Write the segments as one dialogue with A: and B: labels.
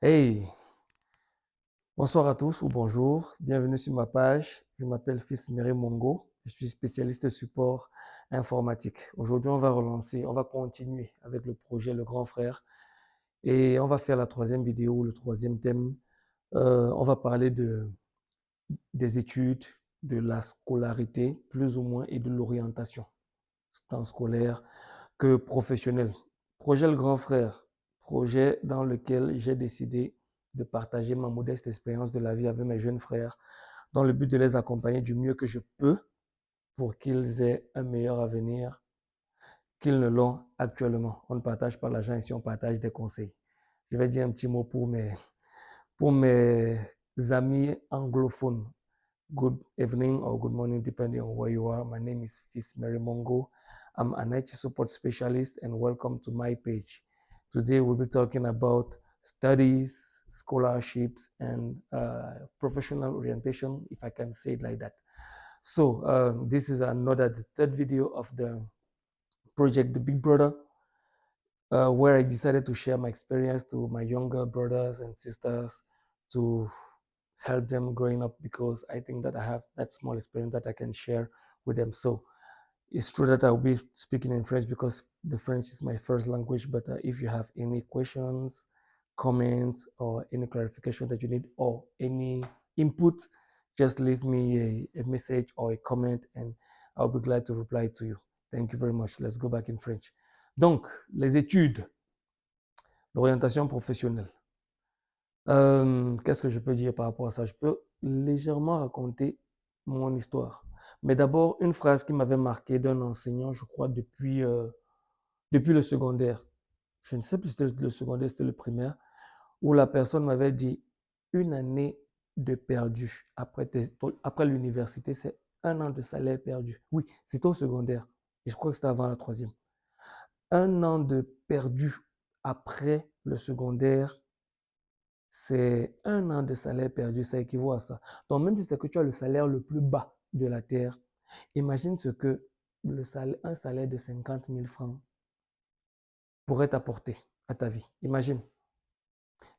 A: Hey, bonsoir à tous ou bonjour, bienvenue sur ma page. Je m'appelle Fils Mary Mongo, je suis spécialiste support informatique. Aujourd'hui, on va continuer avec le projet Le Grand Frère et on va faire la troisième vidéo, le troisième thème. On va parler des études, de la scolarité, plus ou moins, et de l'orientation, tant scolaire que professionnelle. Projet Le Grand Frère, projet dans lequel j'ai décidé de partager ma modeste expérience de la vie avec mes jeunes frères dans le but de les accompagner du mieux que je peux pour qu'ils aient un meilleur avenir qu'ils ne l'ont actuellement. On ne partage pas l'argent ici, on partage des conseils. Je vais dire un petit mot pour mes amis anglophones. Good evening or good morning, depending on where you are. My name is Fils Mary Mongo. I'm an IT support specialist and welcome to my page. Today we'll be talking about studies, scholarships, and professional orientation, if I can say it like that. So this is the third video of the project, The Big Brother, where I decided to share my experience to my younger brothers and sisters to help them growing up because I think that I have that small experience that I can share with them. So it's true that I'll be speaking in French because the French is my first language. But if you have any questions, comments, or any clarification that you need, or any input, just leave me a message or a comment and I'll be glad to reply to you. Thank you very much. Let's go back in French. Donc, les études, l'orientation professionnelle. Qu'est-ce que je peux dire par rapport à ça? Je peux légèrement raconter mon histoire. Mais d'abord, une phrase qui m'avait marqué d'un enseignant, je crois, depuis le secondaire. Je ne sais plus si c'était le secondaire, c'était le primaire, où la personne m'avait dit une année de perdu après l'université, c'est un an de salaire perdu. Oui, c'était au secondaire. Et je crois que c'était avant la troisième. Un an de perdu après le secondaire, c'est un an de salaire perdu, ça équivaut à ça. Donc, même si c'est que tu as le salaire le plus bas de la terre, imagine ce que un salaire de 50 000 francs pourrait t'apporter à ta vie. Imagine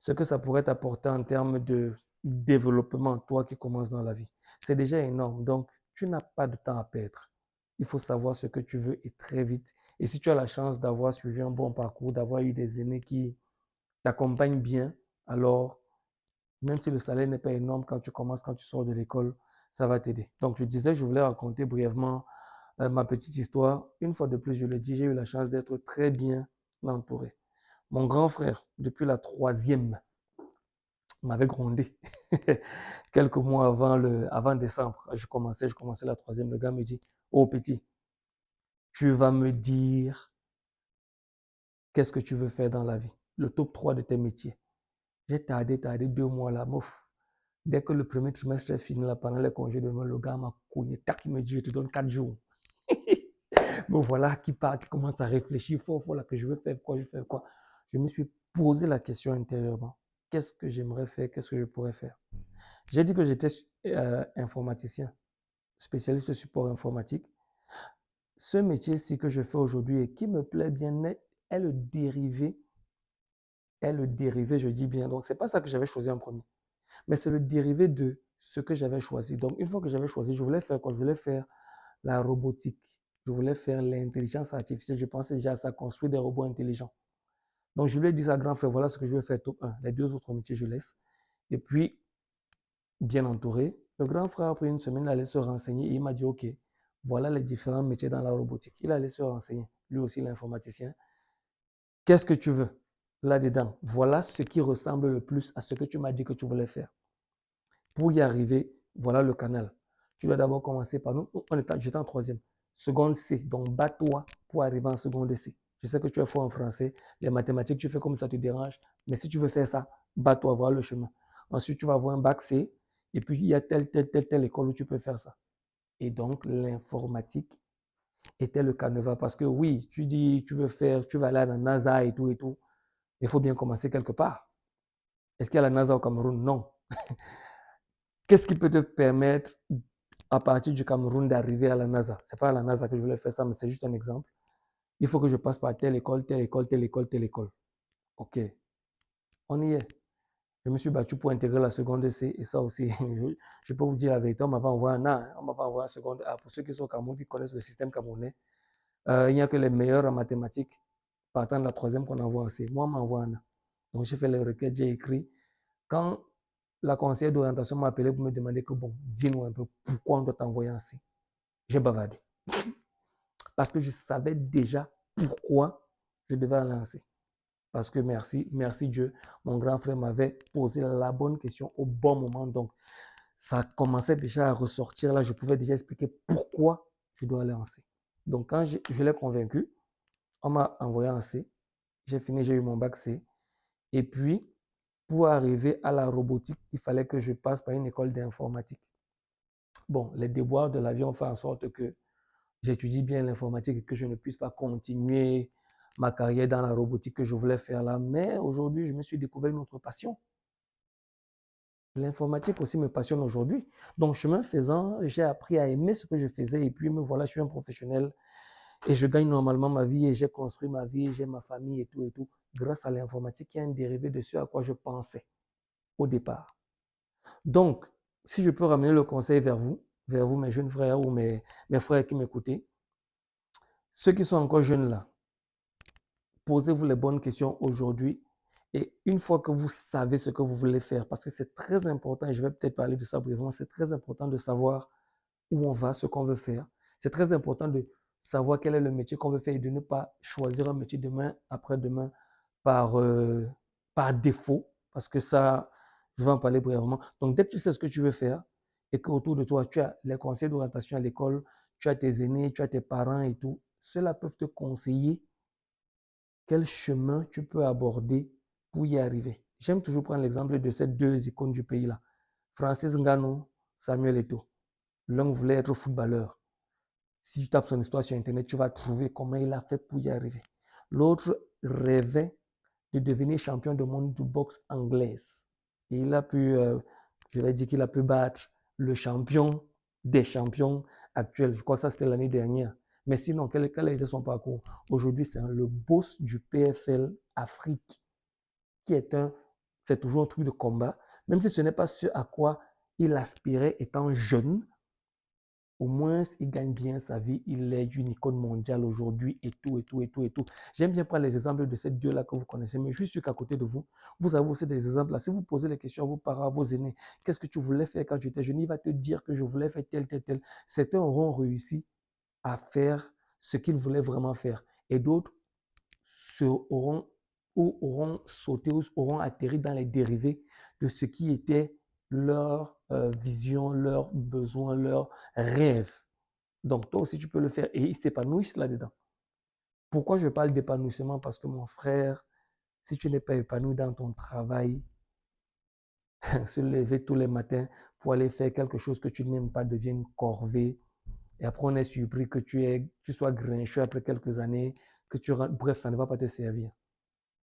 A: ce que ça pourrait t'apporter en termes de développement, toi qui commences dans la vie. C'est déjà énorme. Donc, tu n'as pas de temps à perdre. Il faut savoir ce que tu veux et très vite. Et si tu as la chance d'avoir suivi un bon parcours, d'avoir eu des aînés qui t'accompagnent bien, alors même si le salaire n'est pas énorme quand tu commences, quand tu sors de l'école, ça va t'aider. Donc, je disais, je voulais raconter brièvement ma petite histoire. Une fois de plus, je le dis, j'ai eu la chance d'être très bien entouré. Mon grand frère, depuis la troisième, m'avait grondé. Quelques mois avant décembre, je commençais la troisième. Le gars me dit, oh petit, tu vas me dire qu'est-ce que tu veux faire dans la vie. Le top 3 de tes métiers. J'ai tardé 2 mois là, mouf. Dès que le premier trimestre est fini, là, pendant les congés de Noël, le gars m'a cogné. Tac, il me dit, je te donne 4 jours. Mais voilà, qui part, qui commence à réfléchir fort, fort, là, que je veux faire quoi, je veux faire quoi. Je me suis posé la question intérieurement. Qu'est-ce que j'aimerais faire, qu'est-ce que je pourrais faire? J'ai dit que j'étais informaticien, spécialiste de support informatique. Ce métier-ci que je fais aujourd'hui et qui me plaît bien est le dérivé, je dis bien. Donc, c'est pas ça que j'avais choisi en premier. Mais c'est le dérivé de ce que j'avais choisi. Donc, une fois que j'avais choisi, je voulais faire quoi? Je voulais faire la robotique. Je voulais faire l'intelligence artificielle. Je pensais déjà à ça, construire des robots intelligents. Donc, je lui ai dit à grand frère, voilà ce que je vais faire top 1. Les deux autres métiers, je laisse. Et puis, bien entouré, le grand frère, après une semaine, il allait se renseigner et il m'a dit, OK, voilà les différents métiers dans la robotique. Il allait se renseigner. Lui aussi, l'informaticien. Qu'est-ce que tu veux là-dedans? Voilà ce qui ressemble le plus à ce que tu m'as dit que tu voulais faire. Pour y arriver, voilà le canal. Tu dois d'abord commencer par nous. J'étais en troisième. Seconde C. Donc, bats-toi pour arriver en seconde C. Je sais que tu es fort en français. Les mathématiques, tu fais comme ça te dérange. Mais si tu veux faire ça, bats-toi, voir le chemin. Ensuite, tu vas avoir un bac C. Et puis, il y a telle école où tu peux faire ça. Et donc, l'informatique était le canevas. Parce que oui, tu dis, tu vas aller à la NASA et tout et tout. Il faut bien commencer quelque part. Est-ce qu'il y a la NASA au Cameroun? Non. Qu'est-ce qui peut te permettre à partir du Cameroun d'arriver à la NASA? C'est pas à la NASA que je voulais faire ça, mais c'est juste un exemple. Il faut que je passe par telle école, telle école, telle école, telle école. OK, on y est. Je me suis battu pour intégrer la seconde C et ça aussi, je peux vous dire la vérité, on m'avait envoyé un A, on m'avait envoyé un seconde A. Pour ceux qui sont au Cameroun, qui connaissent le système camerounais, il n'y a que les meilleurs en mathématiques partant de la troisième qu'on envoie en C. Moi, on m'envoie un A. Donc, j'ai fait les requêtes, j'ai écrit. Quand la conseillère d'orientation m'a appelé pour me demander que, bon, dis-nous un peu pourquoi on doit t'envoyer en C. J'ai bavardé. Parce que je savais déjà pourquoi je devais aller en C. Parce que merci Dieu, mon grand frère m'avait posé la bonne question au bon moment. Donc, ça commençait déjà à ressortir là. Je pouvais déjà expliquer pourquoi je dois aller en C. Donc, quand je l'ai convaincu, on m'a envoyé en C. J'ai fini, j'ai eu mon bac C. Et puis, pour arriver à la robotique, il fallait que je passe par une école d'informatique. Bon, les déboires de la vie ont fait en sorte que j'étudie bien l'informatique et que je ne puisse pas continuer ma carrière dans la robotique que je voulais faire là. Mais aujourd'hui, je me suis découvert une autre passion. L'informatique aussi me passionne aujourd'hui. Donc, chemin faisant, j'ai appris à aimer ce que je faisais et puis me voilà, je suis un professionnel et je gagne normalement ma vie et j'ai construit ma vie, j'ai ma famille et tout, grâce à l'informatique qui est un dérivé de ce à quoi je pensais au départ. Donc, si je peux ramener le conseil vers vous mes jeunes frères ou mes frères qui m'écoutez, ceux qui sont encore jeunes là, posez-vous les bonnes questions aujourd'hui. Et une fois que vous savez ce que vous voulez faire, parce que c'est très important, et je vais peut-être parler de ça brièvement, c'est très important de savoir où on va, ce qu'on veut faire. C'est très important de savoir quel est le métier qu'on veut faire et de ne pas choisir un métier demain, après-demain, par, par défaut, parce que ça, je vais en parler brièvement. Donc, dès que tu sais ce que tu veux faire et qu'autour de toi, tu as les conseils d'orientation à l'école, tu as tes aînés, tu as tes parents et tout, ceux-là peuvent te conseiller quel chemin tu peux aborder pour y arriver. J'aime toujours prendre l'exemple de ces deux icônes du pays là. Francis Ngannou, Samuel Eto'o. L'un voulait être footballeur. Si tu tapes son histoire sur Internet, tu vas trouver comment il a fait pour y arriver. L'autre rêvait de devenir champion du monde de boxe anglaise. Et il a pu, je vais dire qu'il a pu battre le champion des champions actuels. Je crois que ça, c'était l'année dernière. Mais sinon, quel a été son parcours? Aujourd'hui, c'est le boss du PFL Afrique, qui est c'est toujours un truc de combat. Même si ce n'est pas ce à quoi il aspirait étant jeune, au moins, il gagne bien sa vie, il est une icône mondiale aujourd'hui et tout, et tout, et tout, et tout. J'aime bien prendre les exemples de ces deux-là que vous connaissez, mais je suis sûr qu'à côté de vous, vous avez aussi des exemples là. Si vous posez les questions à vos parents, à vos aînés, qu'est-ce que tu voulais faire quand tu étais jeune? Il va te dire que je voulais faire tel, tel, tel. Certains auront réussi à faire ce qu'ils voulaient vraiment faire. Et d'autres auront, ou auront sauté ou auront atterri dans les dérivés de ce qui était leur vision, leurs besoins, leurs rêves. Donc, toi aussi, tu peux le faire et ils s'épanouissent là-dedans. Pourquoi je parle d'épanouissement? Parce que mon frère, si tu n'es pas épanoui dans ton travail, se lever tous les matins pour aller faire quelque chose que tu n'aimes pas devient une corvée. Et après, on est surpris que tu sois grincheux après quelques années, que bref, ça ne va pas te servir.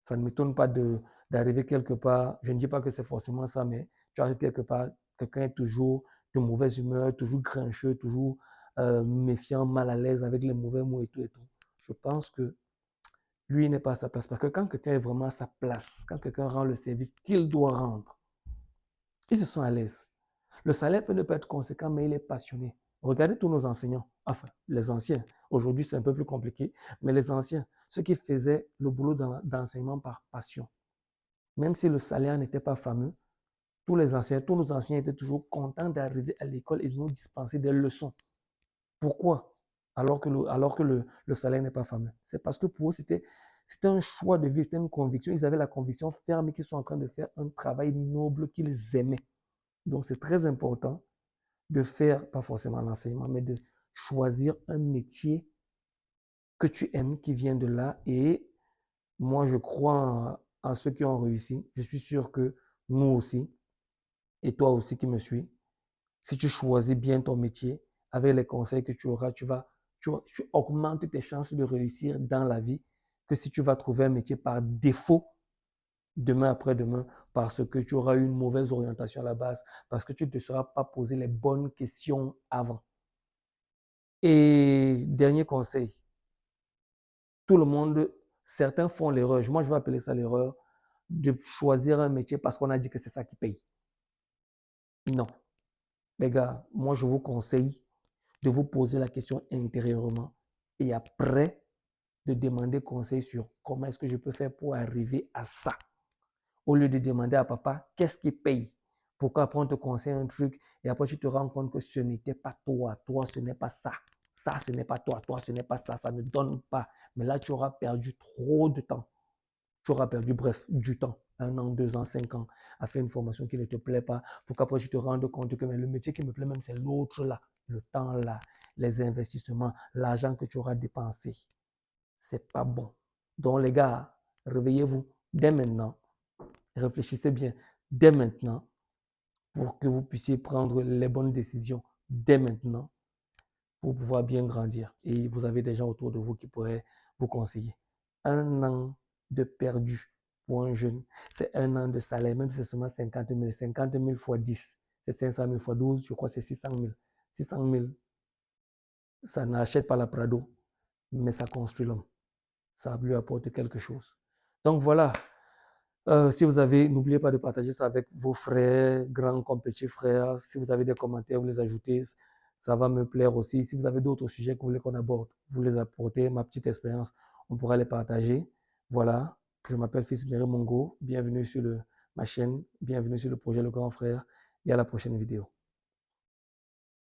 A: Ça ne m'étonne pas d'arriver quelque part. Je ne dis pas que c'est forcément ça, mais tu arrives quelque part, quelqu'un est toujours de mauvaise humeur, toujours grincheux, toujours méfiant, mal à l'aise avec les mauvais mots et tout et tout. Je pense que lui n'est pas à sa place. Parce que quand quelqu'un est vraiment à sa place, quand quelqu'un rend le service qu'il doit rendre, ils se sont à l'aise. Le salaire peut ne pas être conséquent, mais il est passionné. Regardez tous nos enseignants, enfin les anciens. Aujourd'hui, c'est un peu plus compliqué, mais les anciens, ceux qui faisaient le boulot d'enseignement par passion. Même si le salaire n'était pas fameux, tous nos enseignants étaient toujours contents d'arriver à l'école et de nous dispenser des leçons. Pourquoi? Alors que le salaire n'est pas fameux. C'est parce que pour eux, c'était un choix de vie, c'était une conviction. Ils avaient la conviction ferme qu'ils sont en train de faire un travail noble qu'ils aimaient. Donc, c'est très important de faire, pas forcément l'enseignement, mais de choisir un métier que tu aimes, qui vient de là. Et moi, je crois en ceux qui ont réussi. Je suis sûr que nous aussi, et toi aussi qui me suis, si tu choisis bien ton métier, avec les conseils que tu auras, tu augmentes tes chances de réussir dans la vie que si tu vas trouver un métier par défaut demain après-demain parce que tu auras eu une mauvaise orientation à la base, parce que tu ne te seras pas posé les bonnes questions avant. Et dernier conseil, tout le monde, certains font l'erreur, moi je vais appeler ça l'erreur, de choisir un métier parce qu'on a dit que c'est ça qui paye. Non. Les gars, moi, je vous conseille de vous poser la question intérieurement et après de demander conseil sur comment est-ce que je peux faire pour arriver à ça. Au lieu de demander à papa, qu'est-ce qui paye? Pourquoi après on te conseille un truc et après tu te rends compte que ce n'était pas toi, toi ce n'est pas ça, ça ce n'est pas toi, toi ce n'est pas ça, ça ne donne pas. Mais là tu auras perdu trop de temps. Tu auras perdu, bref, du temps, 1 an, 2 ans, 5 ans, à faire une formation qui ne te plaît pas, pour qu'après tu te rendes compte que mais le métier qui me plaît même, c'est l'autre là, le temps là, les investissements, l'argent que tu auras dépensé. C'est pas bon. Donc les gars, réveillez-vous dès maintenant, réfléchissez bien dès maintenant pour que vous puissiez prendre les bonnes décisions dès maintenant pour pouvoir bien grandir. Et vous avez des gens autour de vous qui pourraient vous conseiller. 1 an de perdu pour un jeune, c'est 1 an de salaire, même si c'est seulement 50 000. 50 000 fois 10, c'est 500 000 fois 12, je crois que c'est 600 000. 600 000, ça n'achète pas la Prado, mais ça construit l'homme. Ça lui apporte quelque chose. Donc voilà, si vous avez, n'oubliez pas de partager ça avec vos frères, grands comme petits frères. Si vous avez des commentaires, vous les ajoutez. Ça va me plaire aussi. Si vous avez d'autres sujets que vous voulez qu'on aborde, vous les apportez. Ma petite expérience, on pourra les partager. Voilà. Je m'appelle Fils Mary Mongo. Bienvenue sur ma chaîne. Bienvenue sur le projet Le Grand Frère. Et à la prochaine vidéo.